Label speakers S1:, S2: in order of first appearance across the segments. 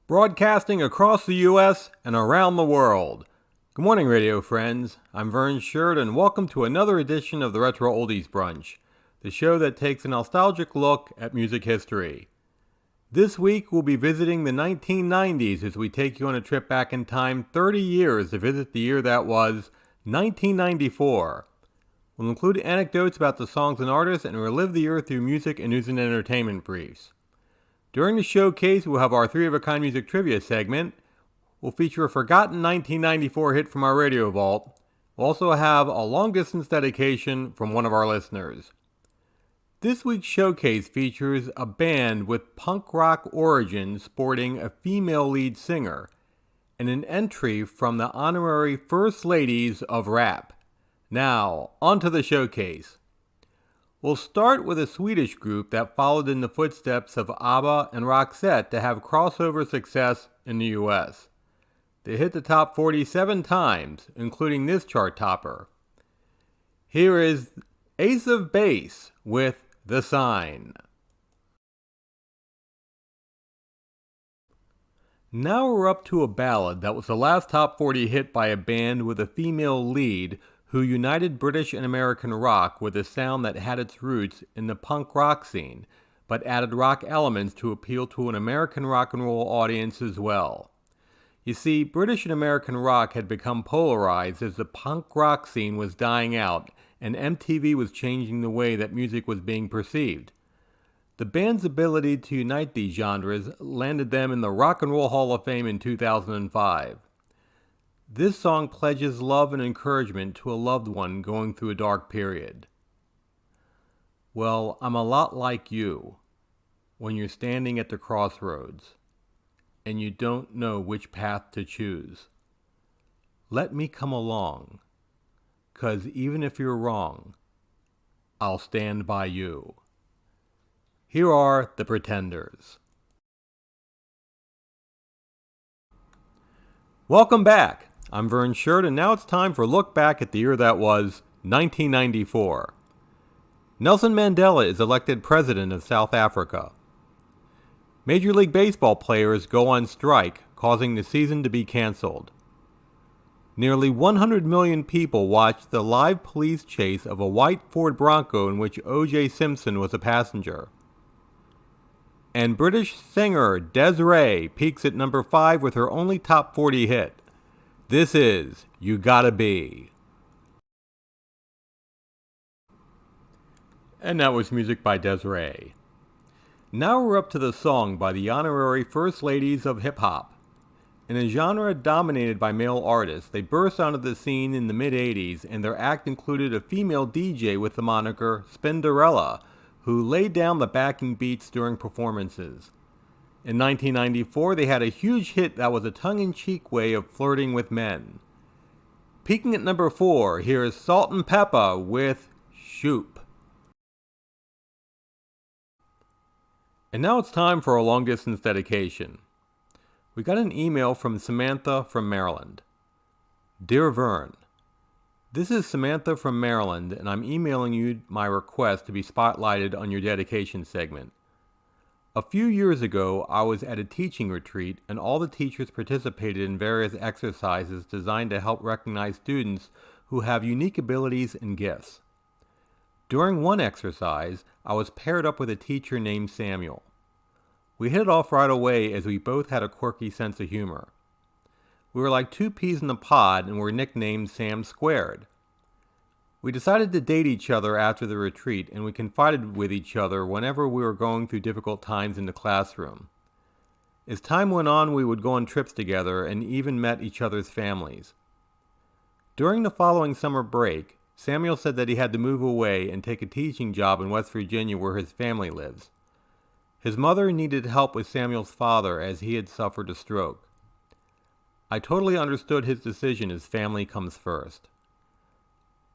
S1: broadcasting across the U.S. and around the world. Good morning, radio friends. I'm Vern Sherd, and welcome to another edition of the Retro Oldies Brunch, the show that takes a nostalgic look at music history. This week, we'll be visiting the 1990s as we take you on a trip back in time 30 years to visit the year that was 1994. We'll include anecdotes about the songs and artists and relive the year through music and news and entertainment briefs. During the showcase, we'll have our 3-of-a-kind music trivia segment. We'll feature a forgotten 1994 hit from our radio vault. We'll also have a long-distance dedication from one of our listeners. This week's showcase features a band with punk rock origins sporting a female lead singer, and an entry from the honorary First Ladies of Rap. Now, on to the showcase. We'll start with a Swedish group that followed in the footsteps of ABBA and Roxette to have crossover success in the US. They hit the top 47 times, including this chart topper. Here is Ace of Base with The Sign. Now we're up to a ballad that was the last top 40 hit by a band with a female lead who united British and American rock with a sound that had its roots in the punk rock scene, but added rock elements to appeal to an American rock and roll audience as well. You see, British and American rock had become polarized as the punk rock scene was dying out and MTV was changing the way that music was being perceived. The band's ability to unite these genres landed them in the Rock and Roll Hall of Fame in 2005. This song pledges love and encouragement to a loved one going through a dark period. Well, I'm a lot like you when you're standing at the crossroads and you don't know which path to choose. Let me come along, 'cause even if you're wrong, I'll stand by you. Here are the Pretenders. Welcome back. I'm Vern Sherd, and now it's time for a look back at the year that was 1994. Nelson Mandela is elected president of South Africa. Major League Baseball players go on strike, causing the season to be canceled. Nearly 100 million people watched the live police chase of a white Ford Bronco in which O.J. Simpson was a passenger. And British singer Des'ree peaks at number 5 with her only top 40 hit. This is You Gotta Be. And that was music by Des'ree. Now we're up to the song by the honorary First Ladies of Hip Hop. In a genre dominated by male artists, they burst onto the scene in the mid-'80s, and their act included a female DJ with the moniker Spinderella, who laid down the backing beats during performances. In 1994, they had a huge hit that was a tongue-in-cheek way of flirting with men. Peaking at number 4, here is Salt-N-Pepa with Shoop. And now it's time for a long-distance dedication. We got an email from Samantha from Maryland. Dear Vern, this is Samantha from Maryland, and I'm emailing you my request to be spotlighted on your dedication segment. A few years ago, I was at a teaching retreat, and all the teachers participated in various exercises designed to help recognize students who have unique abilities and gifts. During one exercise, I was paired up with a teacher named Samuel. We hit it off right away as we both had a quirky sense of humor. We were like two peas in a pod and were nicknamed Sam Squared. We decided to date each other after the retreat, and we confided with each other whenever we were going through difficult times in the classroom. As time went on, we would go on trips together and even met each other's families. During the following summer break, Samuel said that he had to move away and take a teaching job in West Virginia where his family lives. His mother needed help with Samuel's father as he had suffered a stroke. I totally understood his decision as family comes first.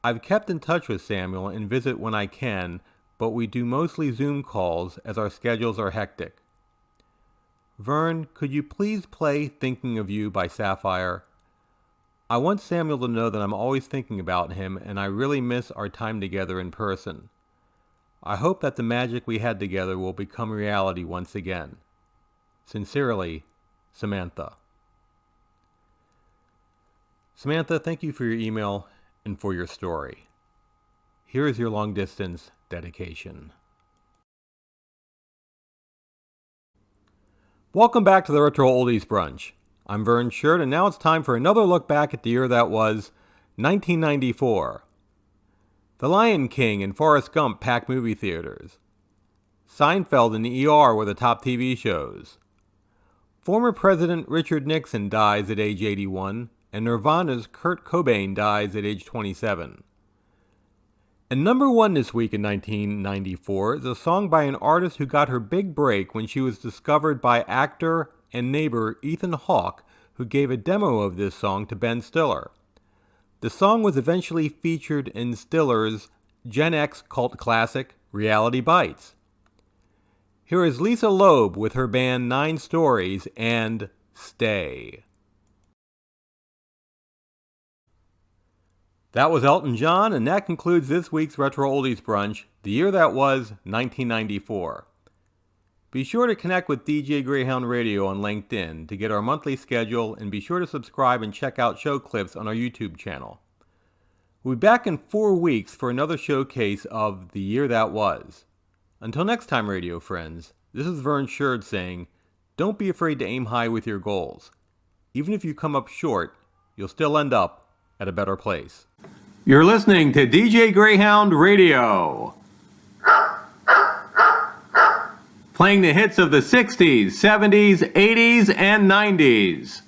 S1: I've kept in touch with Samuel and visit when I can, but we do mostly Zoom calls as our schedules are hectic. Vern, could you please play Thinking of You by Sapphire? I want Samuel to know that I'm always thinking about him, and I really miss our time together in person. I hope that the magic we had together will become reality once again. Sincerely, Samantha. Samantha, thank you for your email and for your story. Here is your long-distance dedication. Welcome back to the Retro Oldies Brunch. I'm Vern Shirt, and now it's time for another look back at the year that was 1994. The Lion King and Forrest Gump packed movie theaters. Seinfeld and the ER were the top TV shows. Former President Richard Nixon dies at age 81, and Nirvana's Kurt Cobain dies at age 27. And number one this week in 1994 is a song by an artist who got her big break when she was discovered by actor and neighbor Ethan Hawke, who gave a demo of this song to Ben Stiller. The song was eventually featured in Stiller's Gen X cult classic, Reality Bites. Here is Lisa Loeb with her band Nine Stories and Stay. That was Elton John, and that concludes this week's Retro Oldies Brunch, the year that was 1994. Be sure to connect with DJ Greyhound Radio on LinkedIn to get our monthly schedule, and be sure to subscribe and check out show clips on our YouTube channel. We'll be back in 4 weeks for another showcase of the year that was. Until next time, radio friends, this is Vern Shirt saying, don't be afraid to aim high with your goals. Even if you come up short, you'll still end up at a better place. You're listening to DJ Greyhound Radio, playing the hits of the 60s, 70s, 80s, and 90s.